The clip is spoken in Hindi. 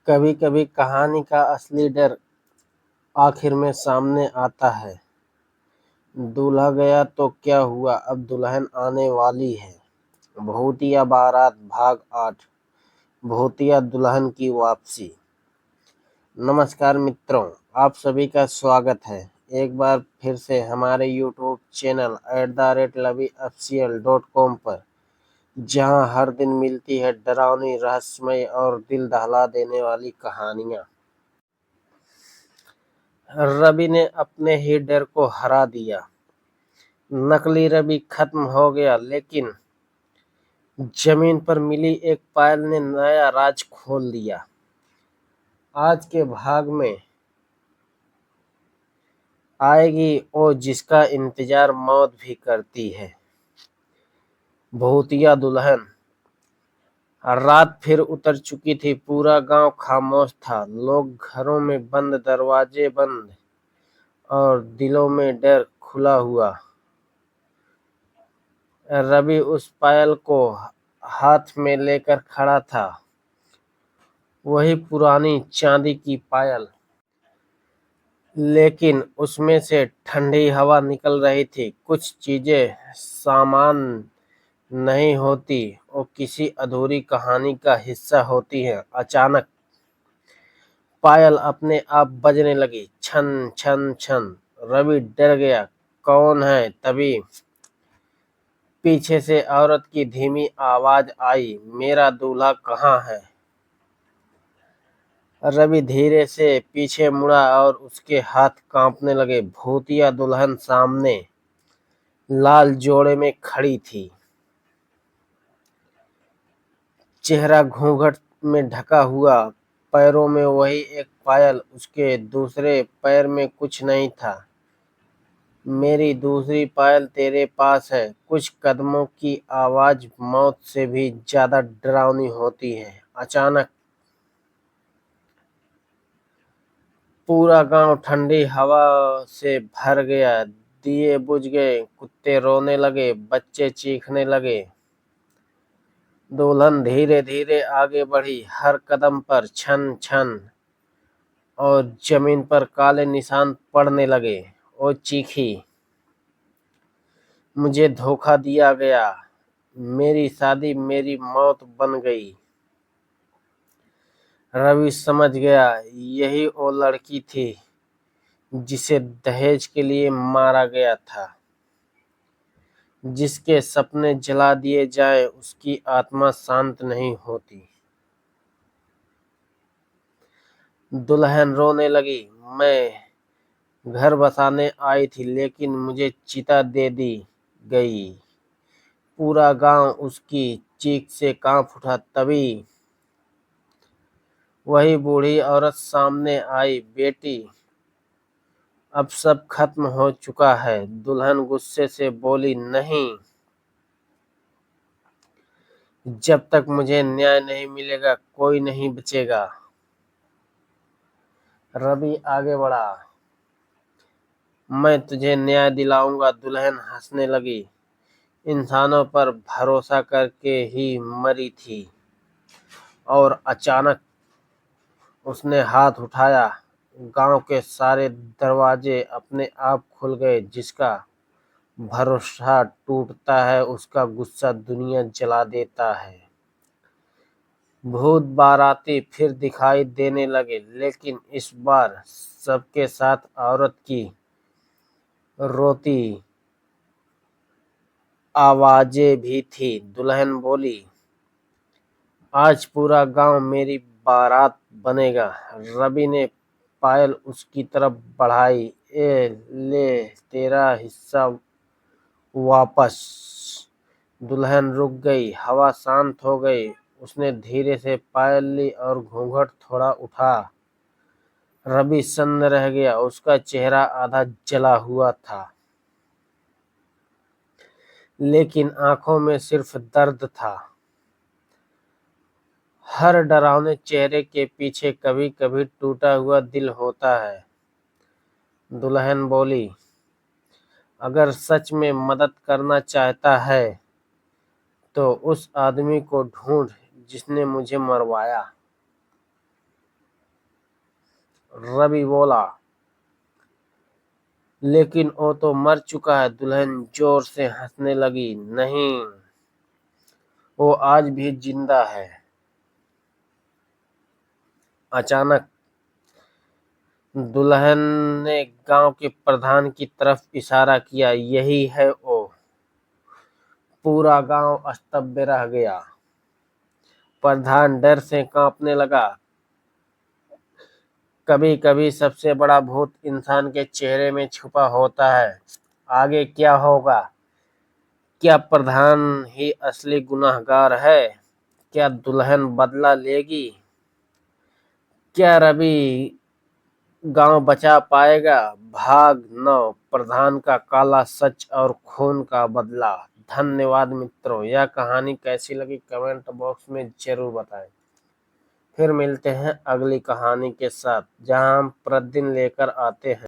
कभी कभी कहानी का असली डर आखिर में सामने आता है। दूल्हा गया तो क्या हुआ, अब दुल्हन आने वाली है। भूतिया बारात भाग 8। भूतिया दुल्हन की वापसी। नमस्कार मित्रों, आप सभी का स्वागत है एक बार फिर से हमारे यूट्यूब चैनल @LovyOfficial.com पर, जहां हर दिन मिलती है डरावनी, रहस्यमय और दिल दहला देने वाली कहानियां। रवि ने अपने ही डर को हरा दिया। नकली रवि खत्म हो गया, लेकिन जमीन पर मिली एक पायल ने नया राज खोल दिया। आज के भाग में आएगी वो जिसका इंतजार मौत भी करती है। भूतिया दुल्हन। रात फिर उतर चुकी थी। पूरा गांव खामोश था। लोग घरों में बंद, दरवाजे बंद और दिलों में डर खुला हुआ। रवि उस पायल को हाथ में लेकर खड़ा था। वही पुरानी चांदी की पायल, लेकिन उसमें से ठंडी हवा निकल रही थी। कुछ चीजें सामान्य नहीं होती, वो किसी अधूरी कहानी का हिस्सा होती हैं। अचानक पायल अपने आप बजने लगी, छन छन छन। रवि डर गया। कौन है? तभी पीछे से औरत की धीमी आवाज आई, मेरा दूल्हा कहाँ है? रवि धीरे से पीछे मुड़ा और उसके हाथ कांपने लगे। भूतिया दुल्हन सामने लाल जोड़े में खड़ी थी। चेहरा घूंघट में ढका हुआ, पैरों में वही एक पायल, उसके दूसरे पैर में कुछ नहीं था। मेरी दूसरी पायल तेरे पास है। कुछ कदमों की आवाज मौत से भी ज्यादा डरावनी होती है। अचानक पूरा गांव ठंडी हवा से भर गया। दिए बुझ गए, कुत्ते रोने लगे, बच्चे चीखने लगे। दुल्हन धीरे धीरे आगे बढ़ी। हर कदम पर छन छन और जमीन पर काले निशान पड़ने लगे। वो चीखी, मुझे धोखा दिया गया। मेरी शादी मेरी मौत बन गई। रवि समझ गया, यही वो लड़की थी जिसे दहेज के लिए मारा गया था। जिसके सपने जला दिए जाए, उसकी आत्मा शांत नहीं होती। दुल्हन रोने लगी, मैं घर बसाने आई थी, लेकिन मुझे चिता दे दी गई। पूरा गांव उसकी चीख से कांप उठा। तभी वही बूढ़ी औरत सामने आई, बेटी, अब सब खत्म हो चुका है। दुल्हन गुस्से से बोली, नहीं, जब तक मुझे न्याय नहीं मिलेगा कोई नहीं बचेगा। रवि आगे बढ़ा, मैं तुझे न्याय दिलाऊंगा। दुल्हन हंसने लगी, इंसानों पर भरोसा करके ही मरी थी। और अचानक उसने हाथ उठाया। गांव के सारे दरवाजे अपने आप खुल गए। जिसका भरोसा टूटता है, उसका गुस्सा दुनिया जला देता है। भूत बाराती फिर दिखाई देने लगे, लेकिन इस बार सबके साथ औरत की रोती आवाजें भी थी। दुल्हन बोली, आज पूरा गांव मेरी बारात बनेगा। रवि ने पायल उसकी तरफ बढ़ाई, ए ले तेरा हिस्सा वापस। दुल्हन रुक गई। हवा शांत हो गई। उसने धीरे से पायल ली और घूंघट थोड़ा उठा। रवि सन्न रह गया। उसका चेहरा आधा जला हुआ था, लेकिन आंखों में सिर्फ दर्द था। हर डरावने चेहरे के पीछे कभी कभी टूटा हुआ दिल होता है। दुल्हन बोली, अगर सच में मदद करना चाहता है तो उस आदमी को ढूंढ जिसने मुझे मरवाया। रवि बोला। लेकिन वो तो मर चुका है। दुल्हन जोर से हंसने लगी। नहीं, वो आज भी जिंदा है। अचानक दुल्हन ने गांव के प्रधान की तरफ इशारा किया। यही है वो। पूरा गांव स्तब्ध रह गया। प्रधान डर से कांपने लगा। कभी कभी सबसे बड़ा भूत इंसान के चेहरे में छुपा होता है। आगे क्या होगा? क्या प्रधान ही असली गुनहगार है? क्या दुल्हन बदला लेगी? क्या रवि गांव बचा पाएगा? भाग 9, प्रधान का काला सच और खून का बदला। धन्यवाद मित्रों। यह कहानी कैसी लगी कमेंट बॉक्स में जरूर बताएं। फिर मिलते हैं अगली कहानी के साथ, जहां हम प्रतिदिन लेकर आते हैं